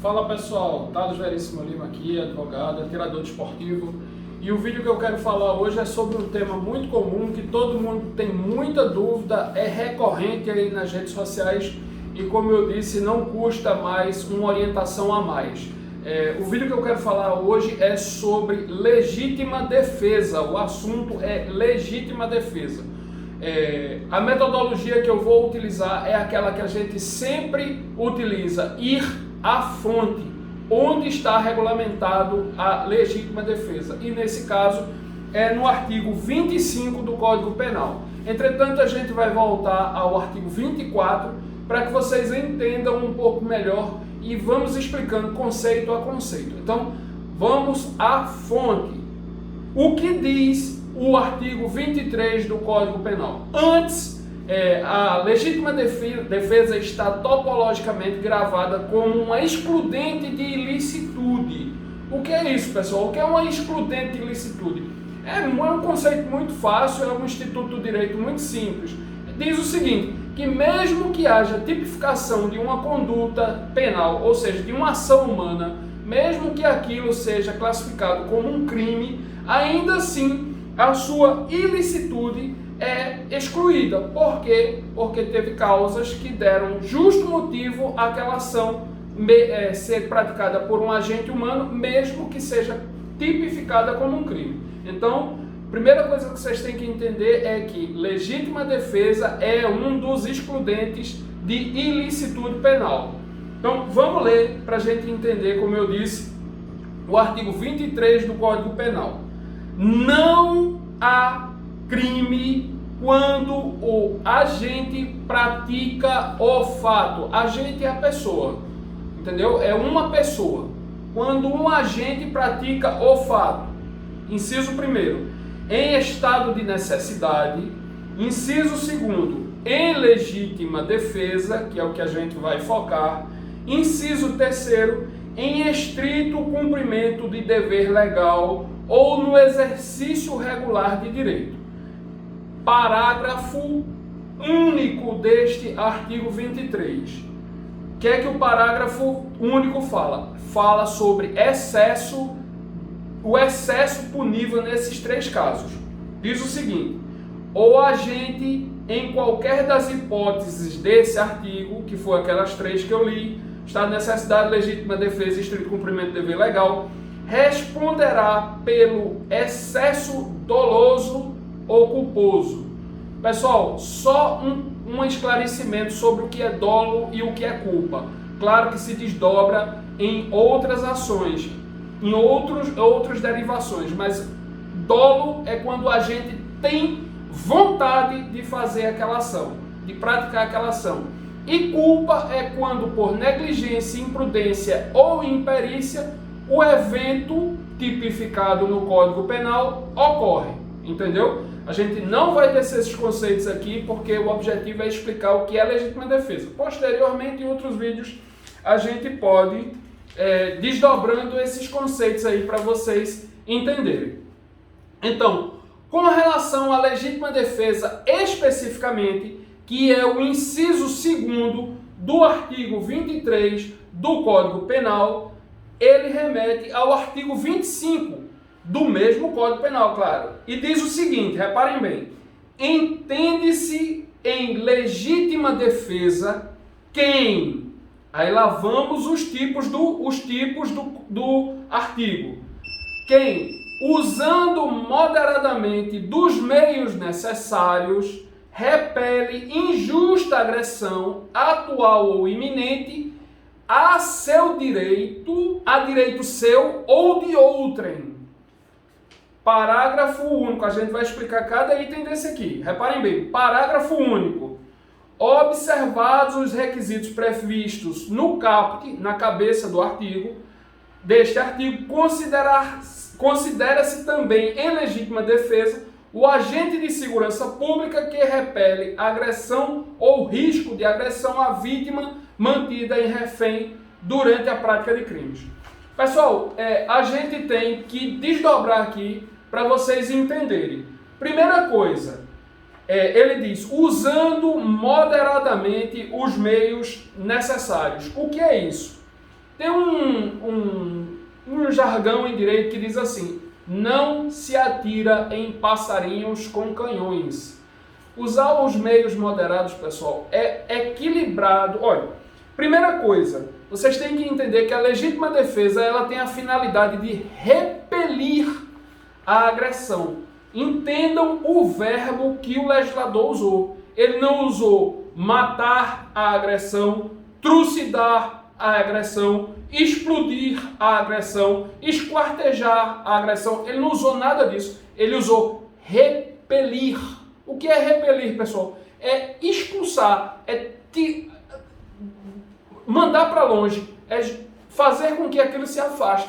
Fala pessoal, Thales Veríssimo Lima aqui, advogado, atirador desportivo. E o vídeo que eu quero falar hoje é sobre um tema muito comum, que todo mundo tem muita dúvida, é recorrente aí nas redes sociais e, como eu disse, não custa mais uma orientação a mais. O vídeo que eu quero falar hoje é sobre legítima defesa, o assunto é legítima defesa. A metodologia que eu vou utilizar é aquela que a gente sempre utiliza, ir à fonte, onde está regulamentado a legítima defesa. E nesse caso é no artigo 25 do Código Penal. Entretanto, a gente vai voltar ao artigo 24 para que vocês entendam um pouco melhor e vamos explicando conceito a conceito. Então, vamos à fonte. O que diz o artigo 23 do Código Penal? Antes, a legítima defesa está topologicamente gravada como uma excludente de ilicitude. O que é isso, pessoal? O que é uma excludente de ilicitude? É um conceito muito fácil, é um instituto do direito muito simples. Diz o seguinte, que mesmo que haja tipificação de uma conduta penal, ou seja, de uma ação humana, mesmo que aquilo seja classificado como um crime, ainda assim a sua ilicitude é excluída. Por quê? Porque teve causas que deram justo motivo àquela ação ser praticada por um agente humano, mesmo que seja tipificada como um crime. Então, a primeira coisa que vocês têm que entender é que legítima defesa é um dos excludentes de ilicitude penal. Então, vamos ler para a gente entender, como eu disse, o artigo 23 do Código Penal. Não há crime quando o agente pratica o fato. Agente é a pessoa, entendeu? É uma pessoa. Quando um agente pratica o fato. Inciso 1º, em estado de necessidade. Inciso 2º, em legítima defesa, que é o que a gente vai focar. Inciso 3º, em estrito cumprimento de dever legal ou no exercício regular de direito. Parágrafo único deste artigo 23. O que é que o parágrafo único fala? Fala sobre excesso, o excesso punível nesses três casos. Diz o seguinte: o agente, em qualquer das hipóteses desse artigo, que foi aquelas três que eu li, estado de necessidade, legítima defesa e estrito cumprimento de dever legal, responderá pelo excesso doloso ou culposo. Pessoal, só um esclarecimento sobre o que é dolo e o que é culpa. Claro que se desdobra em outras ações, em outras derivações, mas dolo é quando a gente tem vontade de fazer aquela ação, de praticar aquela ação. E culpa é quando, por negligência, imprudência ou imperícia, o evento tipificado no Código Penal ocorre, entendeu? A gente não vai descer esses conceitos aqui porque o objetivo é explicar o que é legítima defesa. Posteriormente, em outros vídeos, a gente pode desdobrando esses conceitos aí para vocês entenderem. Então, com relação à legítima defesa especificamente, que é o inciso 2º do artigo 23 do Código Penal, ele remete ao artigo 25 do mesmo Código Penal, claro. E diz o seguinte, reparem bem: entende-se em legítima defesa quem... Aí lá vamos os tipos do artigo. Quem, usando moderadamente dos meios necessários, repele injusta agressão, atual ou iminente, a seu direito, a direito seu ou de outrem. Parágrafo único, a gente vai explicar cada item desse aqui. Reparem bem, parágrafo único. Observados os requisitos previstos no caput, na cabeça do artigo, deste artigo, considera-se também em legítima defesa o agente de segurança pública que repele agressão ou risco de agressão à vítima mantida em refém durante a prática de crimes. Pessoal, a gente tem que desdobrar aqui para vocês entenderem. Primeira coisa, ele diz, usando moderadamente os meios necessários. O que é isso? Tem um jargão em direito que diz assim: não se atira em passarinhos com canhões. Usar os meios moderados, pessoal, é equilibrado. Olha, primeira coisa, vocês têm que entender que a legítima defesa ela tem a finalidade de repelir a agressão. Entendam o verbo que o legislador usou. Ele não usou matar a agressão, trucidar a agressão, explodir a agressão, esquartejar a agressão. Ele não usou nada disso. Ele usou repelir. O que é repelir, pessoal? É expulsar, mandar para longe, é fazer com que aquilo se afaste,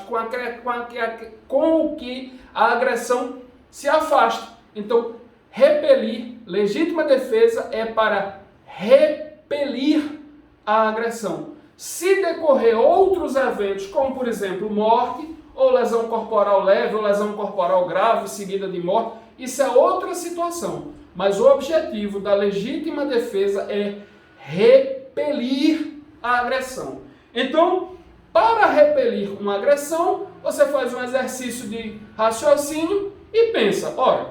com o que a agressão se afaste. Então, repelir, legítima defesa é para repelir a agressão. Se decorrer outros eventos, como por exemplo morte, ou lesão corporal leve, ou lesão corporal grave, seguida de morte, isso é outra situação. Mas o objetivo da legítima defesa é repelir a agressão. Então, para repelir uma agressão, você faz um exercício de raciocínio e pensa, olha,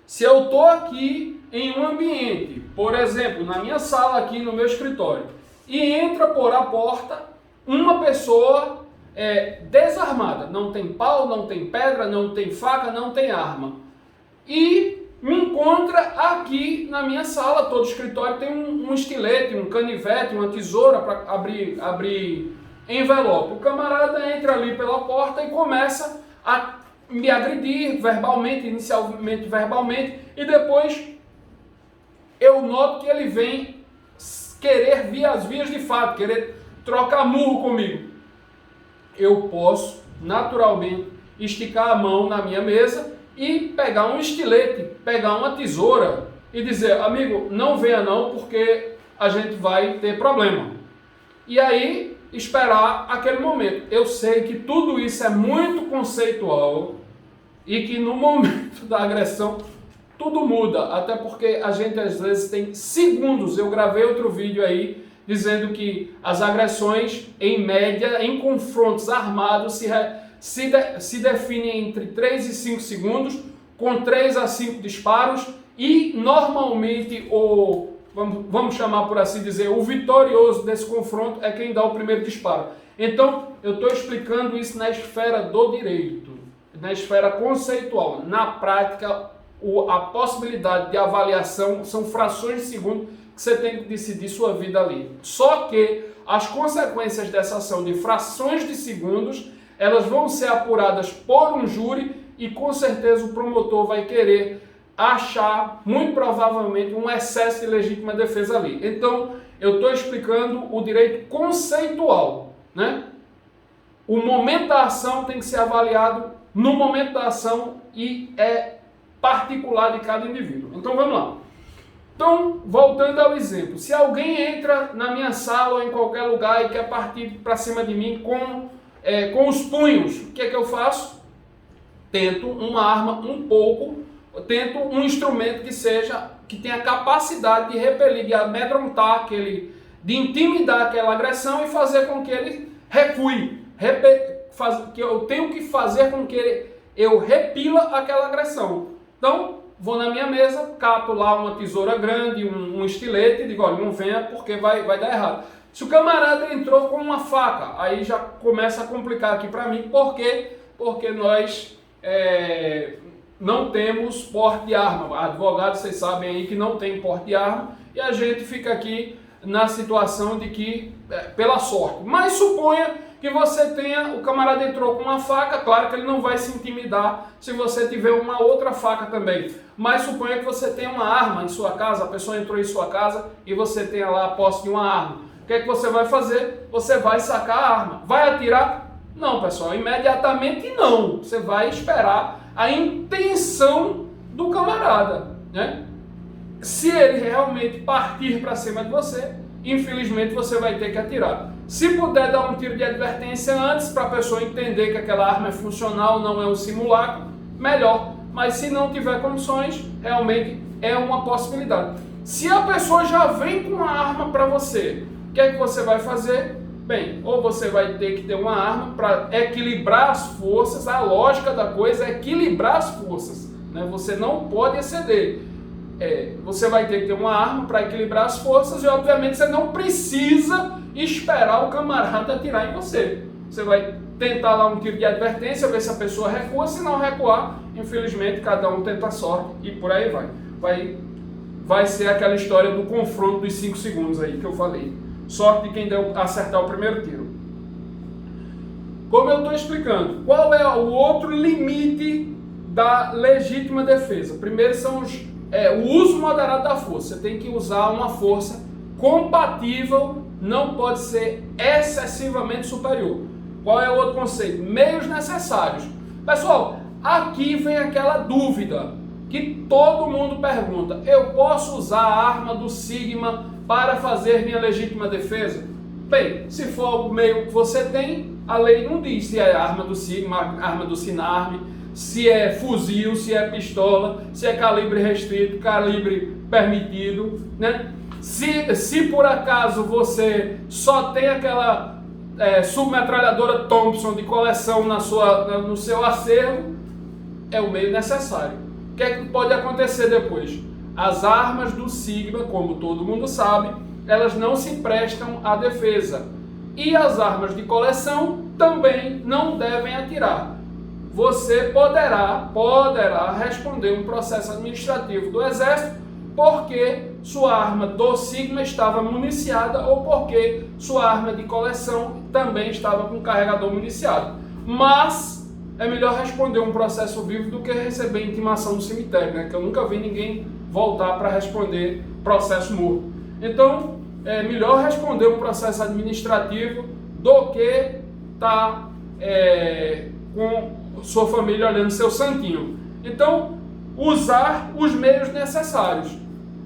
se eu estou aqui em um ambiente, por exemplo, na minha sala aqui no meu escritório, e entra por a porta uma pessoa desarmada, não tem pau, não tem pedra, não tem faca, não tem arma, e me encontra aqui na minha sala. Todo escritório tem um estilete, um canivete, uma tesoura para abrir envelope. O camarada entra ali pela porta e começa a me agredir verbalmente, inicialmente verbalmente, e depois eu noto que ele vem querer vir às vias de fato, querer trocar murro comigo. Eu posso, naturalmente, esticar a mão na minha mesa e pegar um estilete, pegar uma tesoura e dizer, amigo, não venha não, porque a gente vai ter problema. E aí, esperar aquele momento. Eu sei que tudo isso é muito conceitual e que no momento da agressão tudo muda, até porque a gente às vezes tem segundos. Eu gravei outro vídeo aí dizendo que as agressões, em média, em confrontos armados, se definem entre 3 e 5 segundos, com 3 a 5 disparos, e normalmente vamos chamar por assim dizer, o vitorioso desse confronto é quem dá o primeiro disparo. Então, eu estou explicando isso na esfera do direito, na esfera conceitual. Na prática, a possibilidade de avaliação são frações de segundo que você tem que decidir sua vida ali. Só que as consequências dessa ação de frações de segundos, elas vão ser apuradas por um júri e com certeza o promotor vai querer achar, muito provavelmente, um excesso de legítima defesa ali. Então, eu estou explicando o direito conceitual, né? O momento da ação tem que ser avaliado no momento da ação e é particular de cada indivíduo. Então, vamos lá. Então, voltando ao exemplo, se alguém entra na minha sala ou em qualquer lugar e quer partir para cima de mim com os punhos, o que é que eu faço? Tento uma arma tento um instrumento que tenha capacidade de repelir, de amedrontar de intimidar aquela agressão e fazer com que ele recue, que eu tenho que fazer com que eu repila aquela agressão. Então, vou na minha mesa, cato lá uma tesoura grande, um estilete e digo, olha, não venha porque vai dar errado. Se o camarada entrou com uma faca, aí já começa a complicar aqui para mim. Por quê? Porque nós não temos porte de arma. Advogados, vocês sabem aí que não tem porte de arma e a gente fica aqui na situação de que, pela sorte. Mas suponha que você o camarada entrou com uma faca, claro que ele não vai se intimidar se você tiver uma outra faca também. Mas suponha que você tenha uma arma em sua casa, a pessoa entrou em sua casa e você tenha lá a posse de uma arma. O que é que você vai fazer? Você vai sacar a arma. Vai atirar? Não, pessoal, imediatamente não. Você vai esperar a intenção do camarada, né? Se ele realmente partir para cima de você, infelizmente você vai ter que atirar. Se puder dar um tiro de advertência antes, para a pessoa entender que aquela arma é funcional, não é um simulacro, melhor. Mas se não tiver condições, realmente é uma possibilidade. Se a pessoa já vem com uma arma para você, o que é que você vai fazer? Bem, ou você vai ter que ter uma arma para equilibrar as forças, a lógica da coisa é equilibrar as forças, né? Você não pode exceder. Você vai ter que ter uma arma para equilibrar as forças e, obviamente, você não precisa esperar o camarada atirar em você. Você vai tentar lá um tiro de advertência, ver se a pessoa recua. Se não recuar, infelizmente, cada um tenta a sorte e por aí vai ser aquela história do confronto dos 5 segundos aí que eu falei. Sorte de quem acertar o primeiro tiro. Como eu estou explicando, qual é o outro limite da legítima defesa? Primeiro são o uso moderado da força. Você tem que usar uma força compatível, não pode ser excessivamente superior. Qual é o outro conceito? Meios necessários. Pessoal, aqui vem aquela dúvida que todo mundo pergunta: eu posso usar a arma do Sigma para fazer minha legítima defesa? Bem, se for o meio que você tem, a lei não diz se é arma do Sigma, arma do Sinarme, se é fuzil, se é pistola, se é calibre restrito, calibre permitido, né? Se por acaso você só tem aquela submetralhadora Thompson de coleção no seu acervo, é o meio necessário. O que é que pode acontecer depois? As armas do Sigma, como todo mundo sabe, elas não se prestam à defesa. E as armas de coleção também não devem atirar. Você poderá responder um processo administrativo do Exército porque sua arma do Sigma estava municiada ou porque sua arma de coleção também estava com carregador municiado. Mas é melhor responder um processo vivo do que receber intimação do cemitério, né? Que eu nunca vi ninguém voltar para responder processo morto. Então, é melhor responder um processo administrativo do que estar com sua família olhando seu santinho. Então, usar os meios necessários.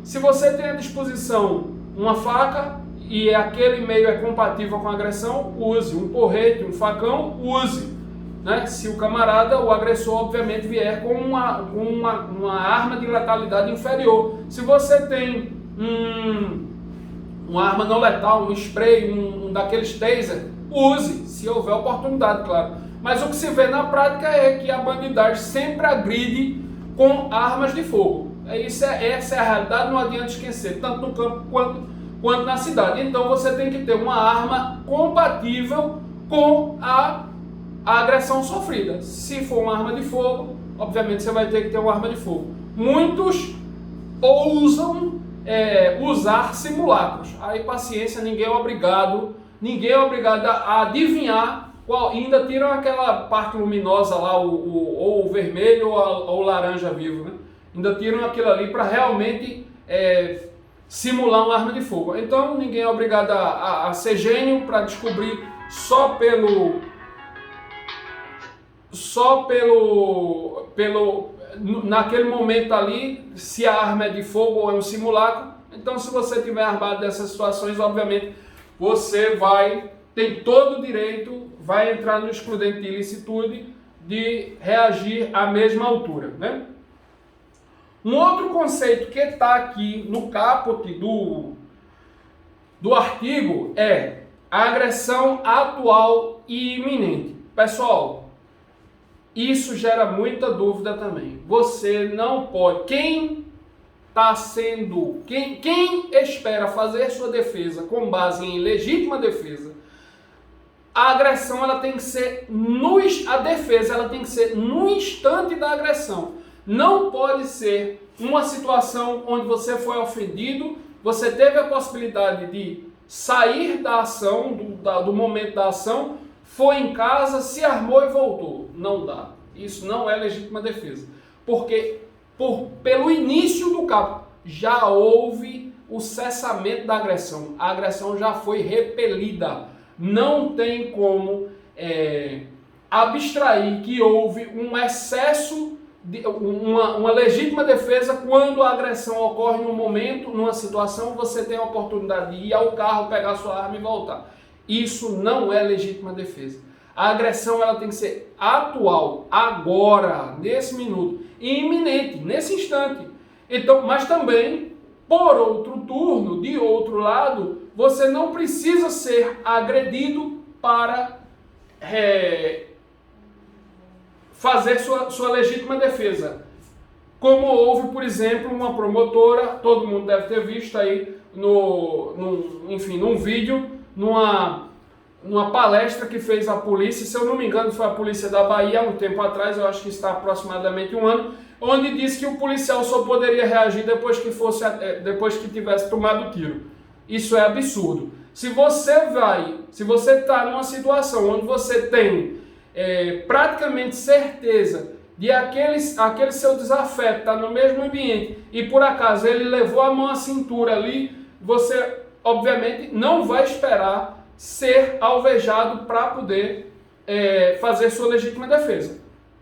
Se você tem à disposição uma faca e aquele meio é compatível com a agressão, use. Um porrete, um facão, use. Né? Se o camarada, o agressor, obviamente, vier com uma arma de letalidade inferior. Se você tem uma arma não letal, um spray, um daqueles taser, use, se houver oportunidade, claro. Mas o que se vê na prática é que a bandidagem sempre agride com armas de fogo. Essa é a realidade, não adianta esquecer, tanto no campo quanto na cidade. Então você tem que ter uma arma compatível com a agressão sofrida. Se for uma arma de fogo, obviamente você vai ter que ter uma arma de fogo. Muitos ousam usar simulacros. Aí paciência, ninguém é obrigado a adivinhar qual. Ainda tiram aquela parte luminosa lá, ou o vermelho ou o laranja vivo, né? Ainda tiram aquilo ali para realmente simular uma arma de fogo. Então ninguém é obrigado a ser gênio para descobrir só naquele momento ali, se a arma é de fogo ou é um simulacro. Então, se você tiver armado dessas situações, obviamente, você tem todo o direito, vai entrar no excludente de ilicitude de reagir à mesma altura, né? Um outro conceito que está aqui no caput do artigo é a agressão atual e iminente. Pessoal, isso gera muita dúvida também. Você não pode. Quem espera fazer sua defesa com base em legítima defesa, a agressão ela tem que ser a defesa ela tem que ser no instante da agressão. Não pode ser uma situação onde você foi ofendido, você teve a possibilidade de sair da ação, do momento da ação, foi em casa, se armou e voltou. Não dá. Isso não é legítima defesa. Porque pelo início do caput já houve o cessamento da agressão. A agressão já foi repelida. Não tem como abstrair que houve um excesso, uma legítima defesa quando a agressão ocorre num momento, numa situação, você tem a oportunidade de ir ao carro, pegar sua arma e voltar. Isso não é legítima defesa. A agressão ela tem que ser atual, agora, nesse minuto, e iminente, nesse instante. Então, mas também, por outro turno, de outro lado, você não precisa ser agredido para fazer sua legítima defesa. Como houve, por exemplo, uma promotora, todo mundo deve ter visto aí, num vídeo, numa palestra que fez a polícia, se eu não me engano foi a polícia da Bahia há um tempo atrás, eu acho que está aproximadamente um ano, onde disse que o policial só poderia reagir depois que tivesse tomado o tiro. Isso é absurdo. Se você está numa situação onde você tem praticamente certeza de aquele seu desafeto está no mesmo ambiente e por acaso ele levou a mão à cintura ali, você obviamente não vai esperar ser alvejado para poder fazer sua legítima defesa.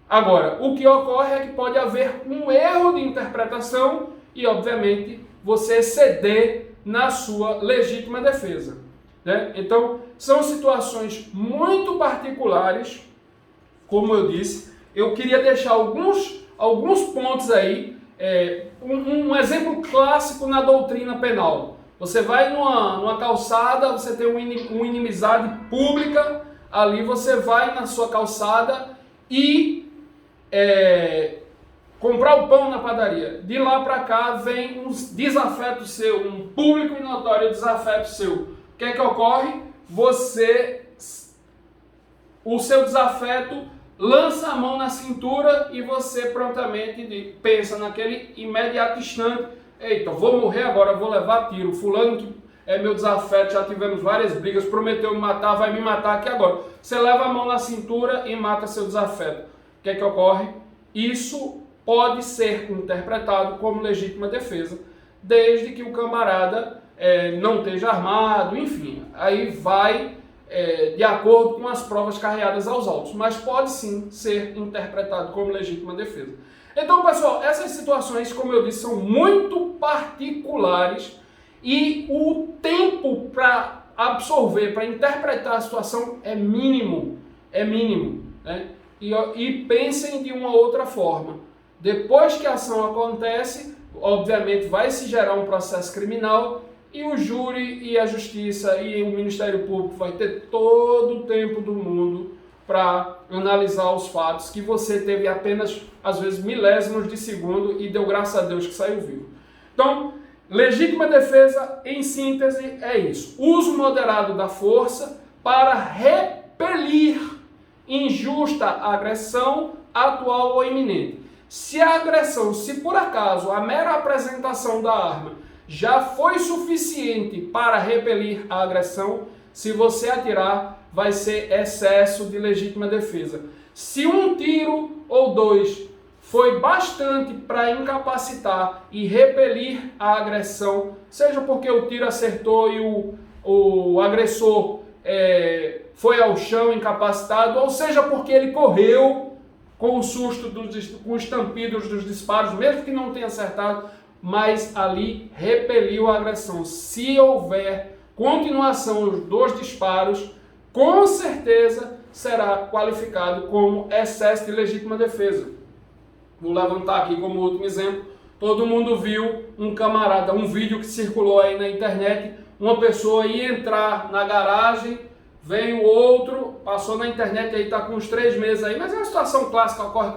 Agora, o que ocorre é que pode haver um erro de interpretação e obviamente você ceder na sua legítima defesa, né? Então, são situações muito particulares, como eu disse. Eu queria deixar alguns pontos aí, um exemplo clássico na doutrina penal. Você vai numa calçada, você tem uma inimizade pública, ali você vai na sua calçada e comprar o pão na padaria. De lá para cá vem um desafeto seu, um público e notório desafeto seu. O que é que ocorre? O seu desafeto lança a mão na cintura e você prontamente pensa naquele imediato instante: eita, vou morrer agora, vou levar tiro. Fulano que é meu desafeto, já tivemos várias brigas, prometeu me matar, vai me matar aqui agora. Você leva a mão na cintura e mata seu desafeto. O que é que ocorre? Isso pode ser interpretado como legítima defesa, desde que o camarada não esteja armado, enfim, aí vai de acordo com as provas carreadas aos autos, mas pode sim ser interpretado como legítima defesa. Então, pessoal, essas situações, como eu disse, são muito particulares e o tempo para absorver, para interpretar a situação é mínimo, né? E pensem de uma outra forma. Depois que a ação acontece, obviamente vai se gerar um processo criminal e o júri e a justiça e o Ministério Público vai ter todo o tempo do mundo para analisar os fatos que você teve apenas, às vezes, milésimos de segundo e deu graças a Deus que saiu vivo. Então, legítima defesa, em síntese, é isso. Uso moderado da força para repelir injusta agressão atual ou iminente. Se a agressão, se por acaso a mera apresentação da arma já foi suficiente para repelir a agressão, se você atirar, vai ser excesso de legítima defesa. Se um tiro ou dois foi bastante para incapacitar e repelir a agressão, seja porque o tiro acertou e o agressor foi ao chão incapacitado, ou seja porque ele correu com o susto, com os estampidos dos disparos, mesmo que não tenha acertado, mas ali repeliu a agressão. Se houver continuação dos disparos, com certeza será qualificado como excesso de legítima defesa. Vou levantar aqui como último exemplo. Todo mundo viu um vídeo que circulou aí na internet, uma pessoa ia entrar na garagem, veio outro, passou na internet, aí está com uns 3 meses aí, mas é uma situação clássica, ocorre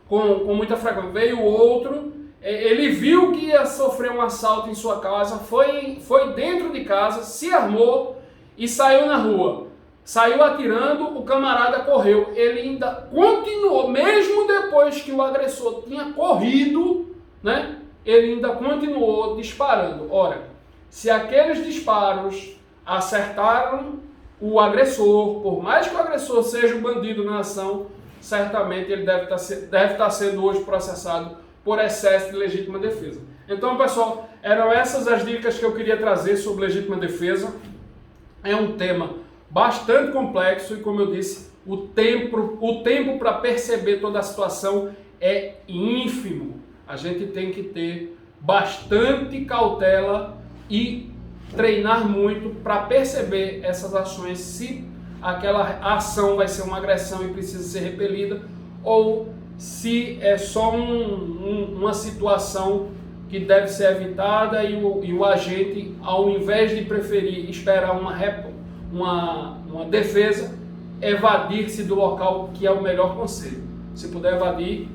com muita frequência. Veio outro, ele viu que ia sofrer um assalto em sua casa, foi dentro de casa, se armou e saiu na rua. Saiu atirando, o camarada correu. Ele ainda continuou, mesmo depois que o agressor tinha corrido, né? Ele ainda continuou disparando. Ora, se aqueles disparos acertaram o agressor, por mais que o agressor seja um bandido na ação, certamente ele deve estar sendo hoje processado por excesso de legítima defesa. Então, pessoal, eram essas as dicas que eu queria trazer sobre legítima defesa. É um tema bastante complexo e, como eu disse, o tempo para perceber toda a situação é ínfimo. A gente tem que ter bastante cautela e treinar muito para perceber essas ações, se aquela ação vai ser uma agressão e precisa ser repelida, ou se é só uma situação que deve ser evitada e o agente, ao invés de preferir esperar uma defesa, evadir-se do local, que é o melhor conselho. Se puder evadir,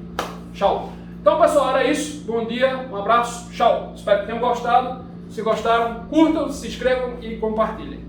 tchau. Então, pessoal, era isso. Bom dia, um abraço, tchau. Espero que tenham gostado. Se gostaram, curtam, se inscrevam e compartilhem.